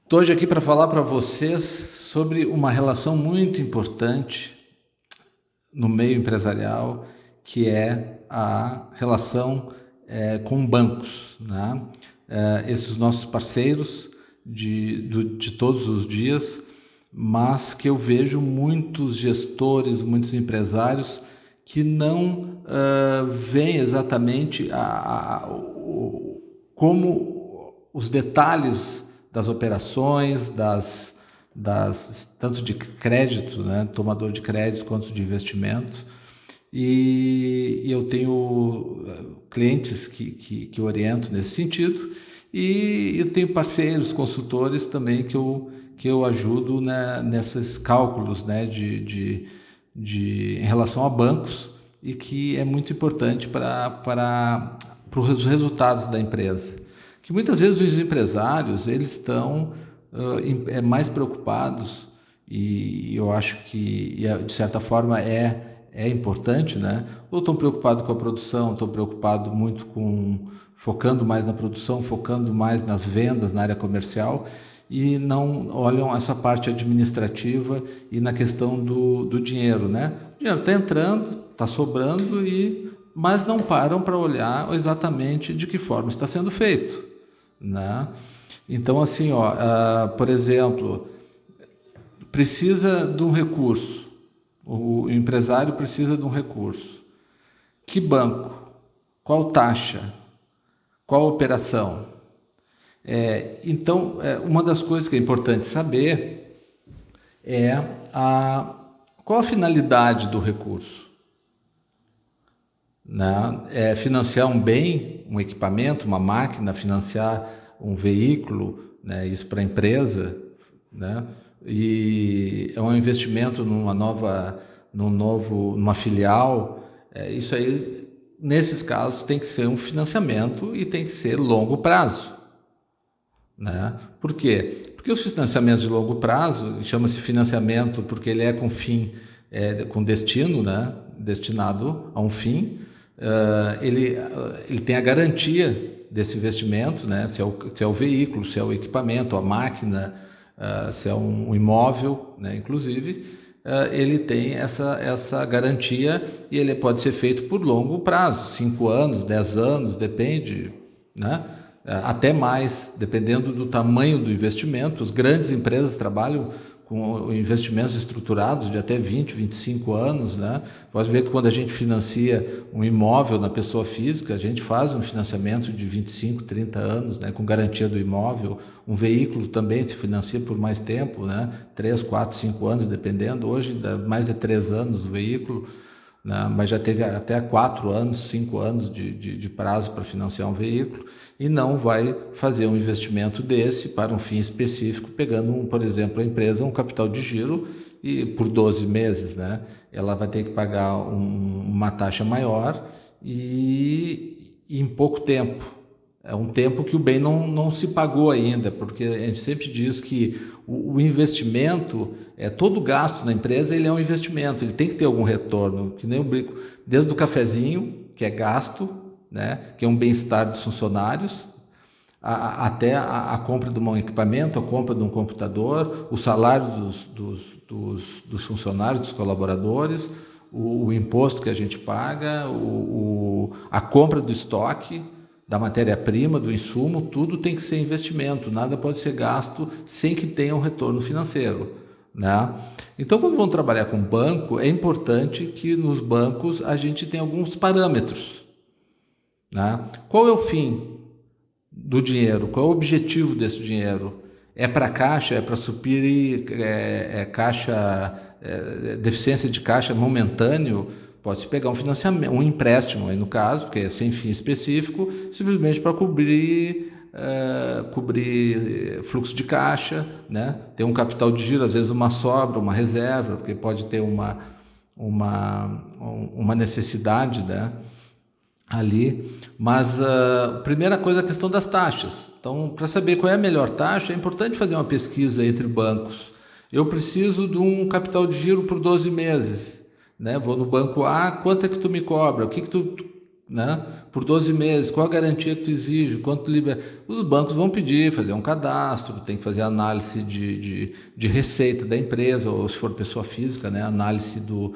Estou hoje aqui para falar para vocês sobre uma relação muito importante no meio empresarial, que é a relação com bancos, né? Esses nossos parceiros de todos os dias, mas que eu vejo muitos gestores, muitos empresários que não veem exatamente como os detalhes das operações, tanto de crédito, né, tomador de crédito, quanto de investimento. E eu tenho clientes que oriento nesse sentido, e eu tenho parceiros, consultores também que eu ajudo, né, nesses cálculos, né, em relação a bancos, e que é muito importante para os resultados da empresa. Que muitas vezes os empresários eles estão mais preocupados, e eu acho que de certa forma é importante, né? Ou estão preocupados com a produção, estão preocupados muito focando mais na produção, focando mais nas vendas, na área comercial, e não olham essa parte administrativa e na questão do dinheiro, né? O dinheiro está entrando, está sobrando, mas não param para olhar exatamente de que forma está sendo feito, né? Então, assim, por exemplo, precisa de um recurso, o empresário precisa de um recurso. Que banco? Qual taxa? Qual operação? Então, uma das coisas que é importante saber é qual a finalidade do recurso. Né? É financiar um bem, um equipamento, uma máquina, financiar um veículo, né? Isso para a empresa, né? E é um investimento numa filial. Isso aí, nesses casos, tem que ser um financiamento e tem que ser longo prazo, né? Por quê? Porque os financiamentos de longo prazo, chama-se financiamento porque ele é com fim, com destino, né? Destinado a um fim. Ele tem a garantia desse investimento, né? Se é o veículo, se é o equipamento, a máquina, se é um imóvel, né? Inclusive, ele tem essa garantia, e ele pode ser feito por longo prazo, 5 anos, 10 anos, depende, né? Até mais, dependendo do tamanho do investimento. As grandes empresas trabalham com investimentos estruturados de até 20, 25 anos, né? Pode ver que quando a gente financia um imóvel na pessoa física, a gente faz um financiamento de 25, 30 anos, né? Com garantia do imóvel. Um veículo também se financia por mais tempo, né? 3, 4, 5 anos, dependendo. Hoje, mais de 3 anos o veículo, né? Mas já teve até 4 anos, 5 anos de prazo para financiar um veículo, e não vai fazer um investimento desse para um fim específico, pegando, por exemplo, a empresa, um capital de giro, e por 12 meses, né? Ela vai ter que pagar uma taxa maior e em pouco tempo. É um tempo que o bem não se pagou ainda, porque a gente sempre diz que o investimento, todo gasto na empresa, ele é um investimento, ele tem que ter algum retorno, que nem eu brinco, desde o cafezinho, que é gasto, né, que é um bem-estar dos funcionários, até a compra de um equipamento, a compra de um computador, o salário dos funcionários, dos colaboradores, o imposto que a gente paga, a compra do estoque, da matéria-prima, do insumo, tudo tem que ser investimento, nada pode ser gasto sem que tenha um retorno financeiro, né? Então, quando vamos trabalhar com banco, é importante que nos bancos a gente tenha alguns parâmetros, né? Qual é o fim do dinheiro? Qual é o objetivo desse dinheiro? É para caixa? É para suprir caixa, deficiência de caixa momentâneo? Pode-se pegar um financiamento, um empréstimo, aí no caso, porque é sem fim específico, simplesmente para cobrir fluxo de caixa, né? Ter um capital de giro, às vezes uma sobra, uma reserva, porque pode ter uma necessidade, né, ali. Mas a primeira coisa é a questão das taxas. Então, para saber qual é a melhor taxa, é importante fazer uma pesquisa entre bancos. Eu preciso de um capital de giro por 12 meses. Né? Vou no banco A, quanto é que tu me cobra? O que tu né? Por 12 meses, qual a garantia que tu exige, quanto tu libera? Os bancos vão pedir, fazer um cadastro, tem que fazer análise de receita da empresa, ou se for pessoa física, né? Análise do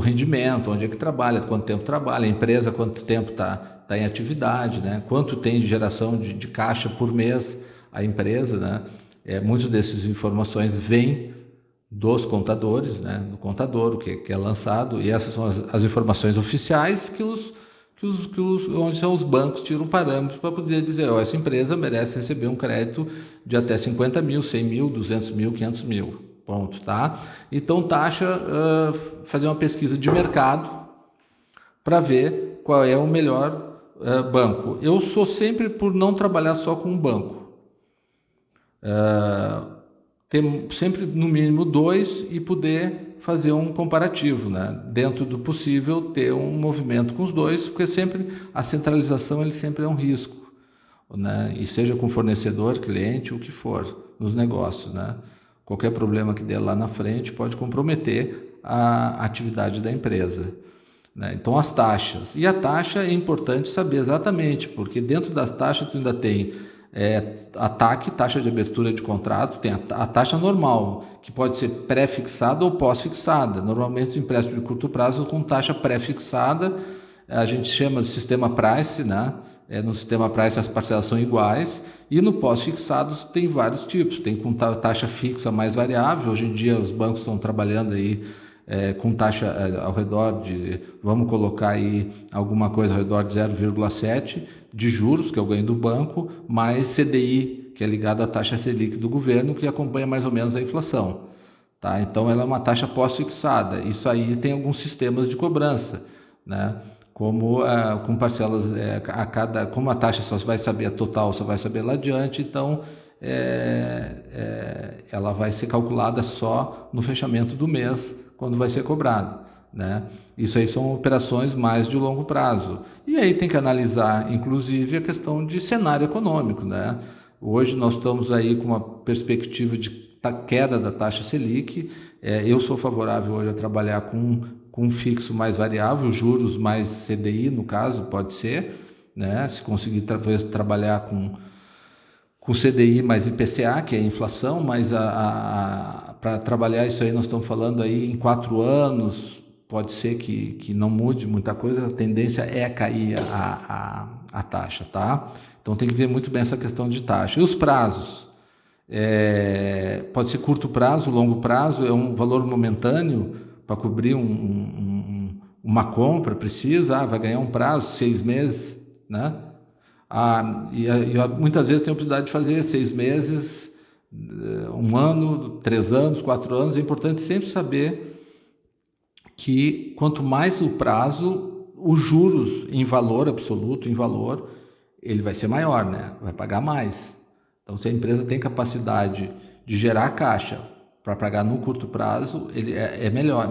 rendimento, onde é que trabalha, quanto tempo trabalha, a empresa quanto tempo está em atividade, né? Quanto tem de geração de caixa por mês a empresa, né? Muitas dessas informações vêm dos contadores, né? Do contador, que é lançado, e essas são as informações oficiais onde são os bancos tiram parâmetros para poder dizer, essa empresa merece receber um crédito de até 50 mil, 100 mil, 200 mil, 500 mil. Ponto, tá? Então, taxa, fazer uma pesquisa de mercado para ver qual é o melhor banco. Eu sou sempre por não trabalhar só com um banco. Ter sempre no mínimo 2 e poder fazer um comparativo, né? Dentro do possível, ter um movimento com os 2, porque sempre a centralização ele sempre é um risco, né? E seja com fornecedor, cliente, o que for, nos negócios, né? Qualquer problema que dê lá na frente pode comprometer a atividade da empresa, né? Então, as taxas. E a taxa é importante saber exatamente, porque dentro das taxas tu ainda tem a TAC, taxa de abertura de contrato, tem a taxa normal, que pode ser pré-fixada ou pós-fixada. Normalmente, os empréstimos de curto prazo com taxa pré-fixada, a gente chama de sistema price, né? No sistema price as parcelas são iguais, e no pós-fixados tem vários tipos, tem com taxa fixa mais variável. Hoje em dia os bancos estão trabalhando aí com taxa ao redor de, vamos colocar aí alguma coisa ao redor de 0,7 de juros, que é o ganho do banco, mais CDI, que é ligado à taxa Selic do governo, que acompanha mais ou menos a inflação. Tá? Então ela é uma taxa pós-fixada. Isso aí tem alguns sistemas de cobrança, né? Como com parcelas como a taxa só vai saber a total, só vai saber lá adiante, então ela vai ser calculada só no fechamento do mês, quando vai ser cobrado, né? Isso aí são operações mais de longo prazo. E aí tem que analisar, inclusive, a questão de cenário econômico, né? Hoje nós estamos aí com uma perspectiva de queda da taxa Selic. Eu sou favorável hoje a trabalhar com fixo mais variável, juros mais CDI, no caso, pode ser, né? Se conseguir talvez trabalhar com CDI mais IPCA, que é a inflação, mas para trabalhar isso aí nós estamos falando aí em 4 anos, pode ser que não mude muita coisa, a tendência é cair a taxa, tá? Então tem que ver muito bem essa questão de taxa. E os prazos? Pode ser curto prazo, longo prazo, é um valor momentâneo para cobrir uma compra, precisa, vai ganhar um prazo, 6 meses, né? Muitas vezes tem a oportunidade de fazer 6 meses, 1 ano, 3 anos, 4 anos. É importante sempre saber que quanto mais o prazo, os juros em valor absoluto, ele vai ser maior, né? Vai pagar mais. Então, se a empresa tem capacidade de gerar caixa para pagar no curto prazo, ele é melhor.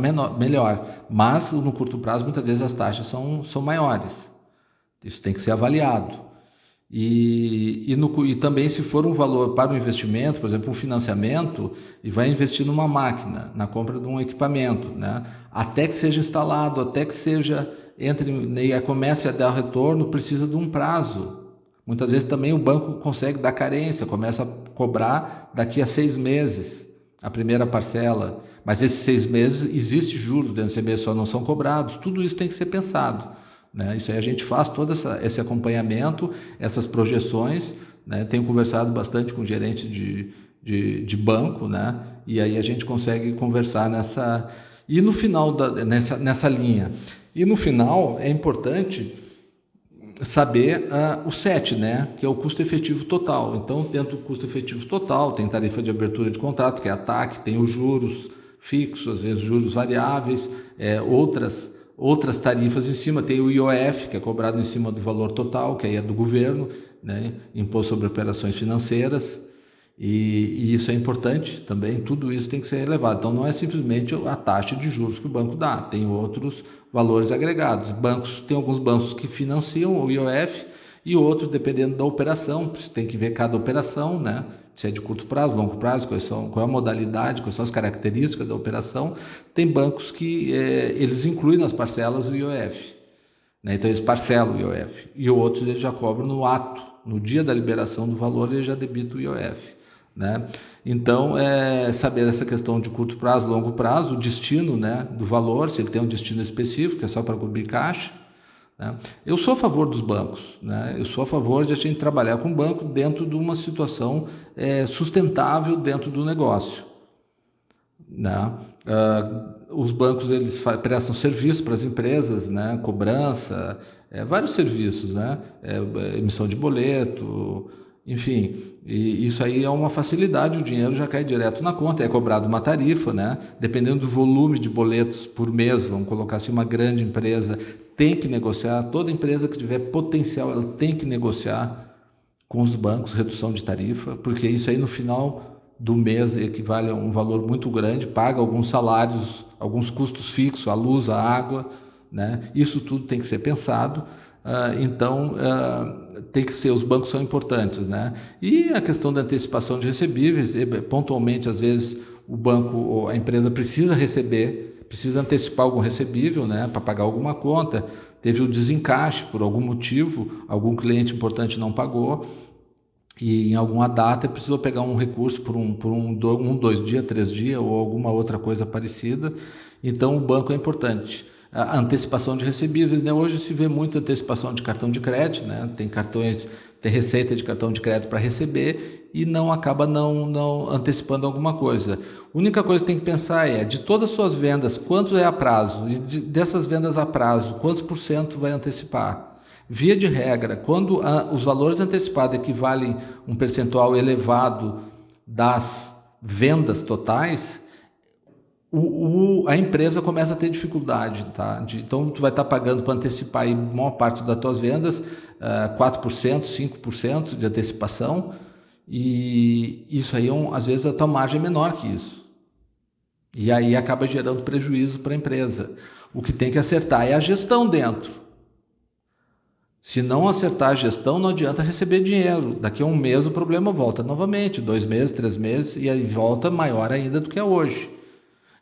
Mas no curto prazo, muitas vezes as taxas são maiores. Isso tem que ser avaliado. E também, se for um valor para um investimento, por exemplo, um financiamento, e vai investir numa máquina, na compra de um equipamento, né? Até que seja instalado, até que comece a dar retorno, precisa de um prazo. Muitas vezes também o banco consegue dar carência, começa a cobrar daqui a 6 meses a primeira parcela, mas esses 6 meses existe juros dentro desse mês, só não são cobrados. Tudo isso tem que ser pensado, né? Isso aí a gente faz todo esse acompanhamento, essas projeções, né? Tenho conversado bastante com gerente de banco, né? E aí a gente consegue conversar e no final nessa linha. E no final é importante saber o CET, né? Que é o custo efetivo total. Então, dentro do custo efetivo total, tem tarifa de abertura de contrato, que é a TAC, tem os juros fixos, às vezes juros variáveis, outras tarifas em cima, tem o IOF, que é cobrado em cima do valor total, que aí é do governo, né? Imposto sobre operações financeiras, e isso é importante também, tudo isso tem que ser elevado. Então não é simplesmente a taxa de juros que o banco dá, tem outros valores agregados. Tem alguns bancos que financiam o IOF e outros, dependendo da operação, você tem que ver cada operação, né? Se é de curto prazo, longo prazo, qual é a modalidade, quais são as características da operação. Tem bancos que eles incluem nas parcelas o IOF, né? Então eles parcelam o IOF. E outros eles já cobram no ato, no dia da liberação do valor, ele já debita o IOF, né? Então, saber essa questão de curto prazo, longo prazo, o destino, né, do valor, se ele tem um destino específico, é só para cobrir caixa, né? Eu sou a favor dos bancos, né? Eu sou a favor de a gente trabalhar com o banco dentro de uma situação sustentável dentro do negócio, né? Os bancos eles prestam serviço para as empresas, né? Cobrança, vários serviços, né? Emissão de boleto, enfim, e isso aí é uma facilidade, o dinheiro já cai direto na conta, é cobrado uma tarifa, né? Dependendo do volume de boletos por mês, vamos colocar assim, uma grande empresa tem que negociar, toda empresa que tiver potencial, ela tem que negociar com os bancos redução de tarifa, porque isso aí no final do mês equivale a um valor muito grande, paga alguns salários, alguns custos fixos, a luz, a água, né? Isso tudo tem que ser pensado. Então, tem que ser, os bancos são importantes, né? E a questão da antecipação de recebíveis, pontualmente, às vezes, o banco, a empresa precisa receber, precisa antecipar algum recebível, né, para pagar alguma conta, teve o desencaixe por algum motivo, algum cliente importante não pagou, e em alguma data precisou pegar um recurso por dois dias, 3 dias, ou alguma outra coisa parecida, então o banco é importante. A antecipação de recebíveis, né? Hoje se vê muito antecipação de cartão de crédito, né? Tem receita de cartão de crédito para receber e acaba não antecipando alguma coisa. A única coisa que tem que pensar de todas as suas vendas, quanto é a prazo? E dessas vendas a prazo, quantos por cento vai antecipar? Via de regra, quando os valores antecipados equivalem a um percentual elevado das vendas totais, a empresa começa a ter dificuldade, tá? Então, tu vai estar pagando para antecipar aí a maior parte das tuas vendas, 4%, 5% de antecipação, e isso aí, às vezes, a tua margem é menor que isso. E aí acaba gerando prejuízo para a empresa. O que tem que acertar é a gestão dentro. Se não acertar a gestão, não adianta receber dinheiro. Daqui a um mês o problema volta novamente, 2 meses, 3 meses, e aí volta maior ainda do que é hoje.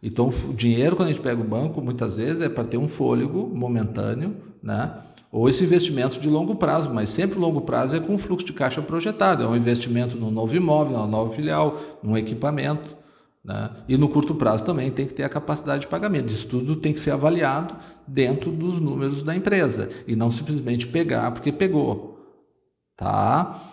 Então, o dinheiro, quando a gente pega o banco, muitas vezes é para ter um fôlego momentâneo, né? Ou esse investimento de longo prazo, mas sempre longo prazo é com fluxo de caixa projetado, é um investimento num novo imóvel, numa nova filial, num equipamento, né? E no curto prazo também tem que ter a capacidade de pagamento. Isso tudo tem que ser avaliado dentro dos números da empresa e não simplesmente pegar porque pegou, tá?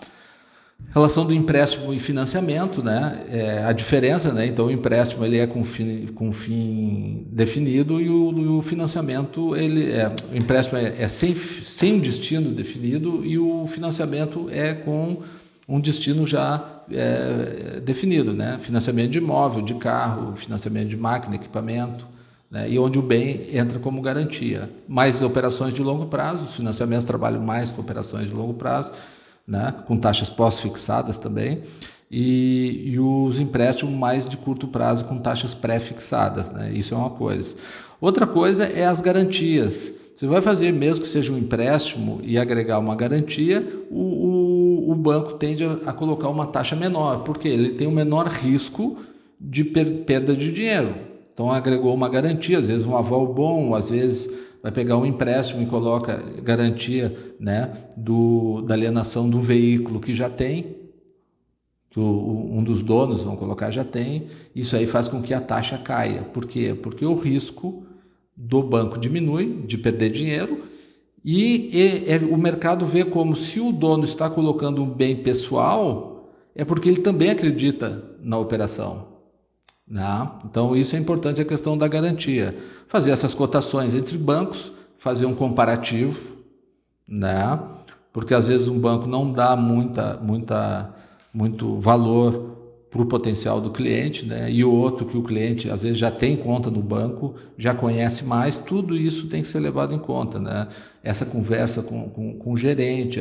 Relação do empréstimo e financiamento, né? A diferença, né? Então o empréstimo ele é com fim definido e o financiamento o empréstimo é sem um destino definido e o financiamento é com um destino já definido, né? Financiamento de imóvel, de carro, financiamento de máquina, equipamento, né? E onde o bem entra como garantia. Mais operações de longo prazo, os financiamentos trabalham mais com operações de longo prazo, né, com taxas pós-fixadas também, e os empréstimos mais de curto prazo com taxas pré-fixadas, né? Isso é uma coisa. Outra coisa é as garantias. Você vai fazer, mesmo que seja um empréstimo e agregar uma garantia, o banco tende a colocar uma taxa menor, porque ele tem um menor risco de perda de dinheiro. Então agregou uma garantia, às vezes um aval bom, às vezes vai pegar um empréstimo e coloca garantia, né, da alienação do veículo que já tem, que um dos donos, vamos colocar, já tem. Isso aí faz com que a taxa caia. Por quê? Porque o risco do banco diminui de perder dinheiro e o mercado vê como se o dono está colocando um bem pessoal, é porque ele também acredita na operação. Não. Então isso é importante, a questão da garantia. Fazer essas cotações entre bancos, fazer um comparativo, né? Porque às vezes um banco não dá muito valor para o potencial do cliente, né? E o outro que o cliente às vezes já tem conta no banco, já conhece mais, tudo isso tem que ser levado em conta, né? Essa conversa com o gerente,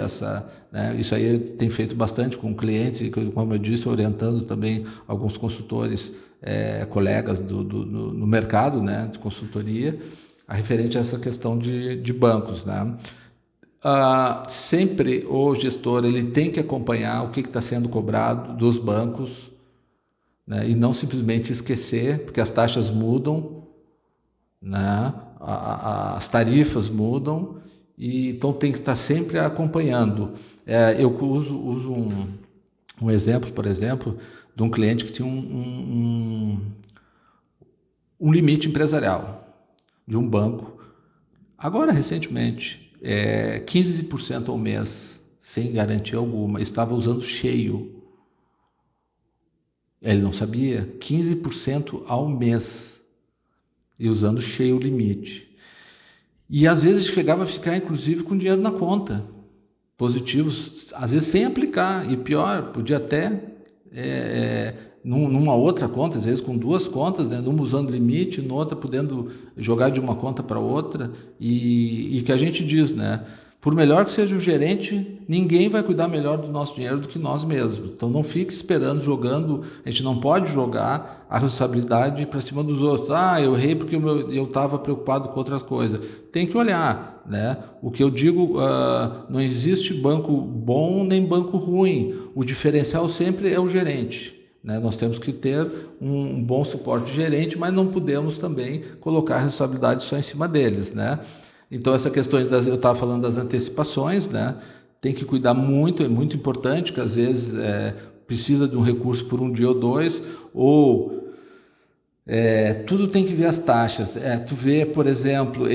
né? Isso aí tem feito bastante com clientes e, como eu disse, orientando também alguns consultores, colegas no mercado, né, de consultoria, referente a essa questão de bancos, né? Sempre o gestor ele tem que acompanhar o que está sendo cobrado dos bancos, né, e não simplesmente esquecer, porque as taxas mudam, né, as tarifas mudam e então tem que estar sempre acompanhando. Eu uso um exemplo, por exemplo, de um cliente que tinha um limite empresarial de um banco. Agora, recentemente, 15% ao mês, sem garantia alguma, estava usando cheio. Ele não sabia, 15% ao mês, e usando cheio o limite. E às vezes chegava a ficar, inclusive, com dinheiro na conta, positivos, às vezes sem aplicar, e pior, podia até, numa outra conta, às vezes com duas contas, né, numa usando limite, noutra podendo jogar de uma conta para outra, e que a gente diz, né, por melhor que seja o gerente, ninguém vai cuidar melhor do nosso dinheiro do que nós mesmos. Então não fique esperando, jogando, a gente não pode jogar a responsabilidade para cima dos outros. Eu errei porque eu estava preocupado com outras coisas. Tem que olhar, né? O que eu digo, não existe banco bom nem banco ruim. O diferencial sempre é o gerente. Né? Nós temos que ter um bom suporte de gerente, mas não podemos também colocar a responsabilidade só em cima deles, né? Então, essa questão, eu estava falando das antecipações, né? Tem que cuidar muito, é muito importante, que às vezes precisa de um recurso por um dia ou dois, ou tudo tem que ver as taxas. Tu vê, por exemplo,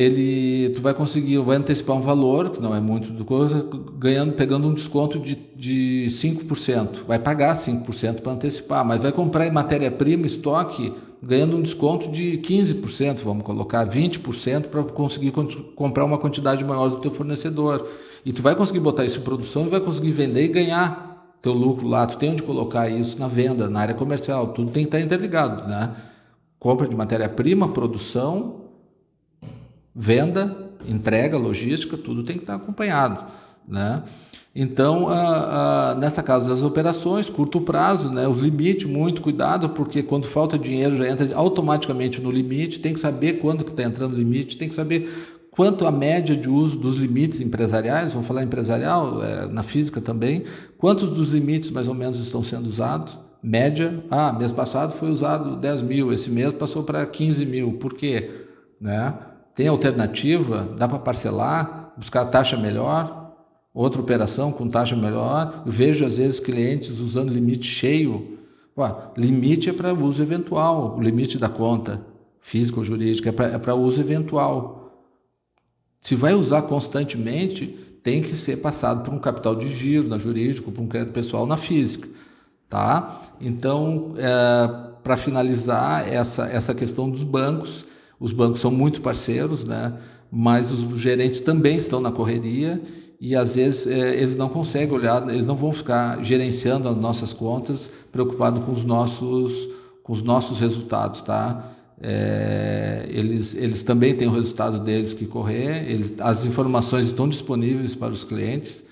tu vai antecipar um valor, que não é muito do coisa, pegando um desconto de 5%. Vai pagar 5% para antecipar, mas vai comprar em matéria-prima, estoque, ganhando um desconto de 15%, vamos colocar 20% para conseguir comprar uma quantidade maior do teu fornecedor. E tu vai conseguir botar isso em produção e vai conseguir vender e ganhar teu lucro lá. Tu tem onde colocar isso na venda, na área comercial. Tudo tem que estar interligado, né? Compra de matéria-prima, produção, venda, entrega, logística, tudo tem que estar acompanhado, né? Então, nessa casa das operações, curto prazo, né, os limites, muito cuidado, porque quando falta dinheiro já entra automaticamente no limite, tem que saber quando que está entrando no limite, tem que saber quanto a média de uso dos limites empresariais, vamos falar empresarial, na física também, quantos dos limites mais ou menos estão sendo usados, média, mês passado foi usado 10 mil, esse mês passou para 15 mil, por quê? Né? Tem alternativa, dá para parcelar, buscar taxa melhor, outra operação com taxa melhor. Eu vejo às vezes clientes usando limite cheio. Limite é para uso eventual, o limite da conta física ou jurídica é para uso eventual. Se vai usar constantemente, tem que ser passado por um capital de giro na jurídica, por um crédito pessoal na física. Tá? Então, para finalizar essa questão dos bancos, os bancos são muito parceiros, né? Mas os gerentes também estão na correria e às vezes eles não conseguem olhar, eles não vão ficar gerenciando as nossas contas, preocupados com os nossos resultados, tá? Eles também têm o resultado deles que correr, as informações estão disponíveis para os clientes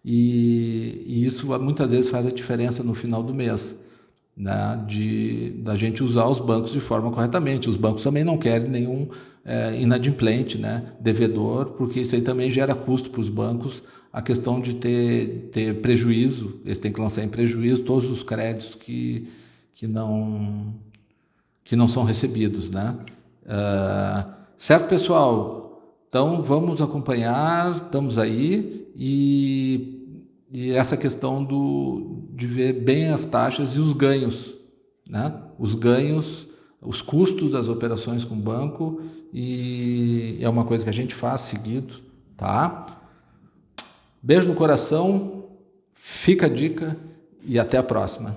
e isso muitas vezes faz a diferença no final do mês, né? Da gente usar os bancos de forma corretamente. Os bancos também não querem nenhum inadimplente, né, devedor, porque isso aí também gera custo para os bancos, a questão de ter prejuízo, eles têm que lançar em prejuízo todos os créditos que não são recebidos, né? Certo, pessoal? Então, vamos acompanhar, estamos aí, e essa questão de ver bem as taxas e os ganhos, né? Os ganhos, os custos das operações com o banco, e é uma coisa que a gente faz seguido, tá? Beijo no coração, fica a dica e até a próxima.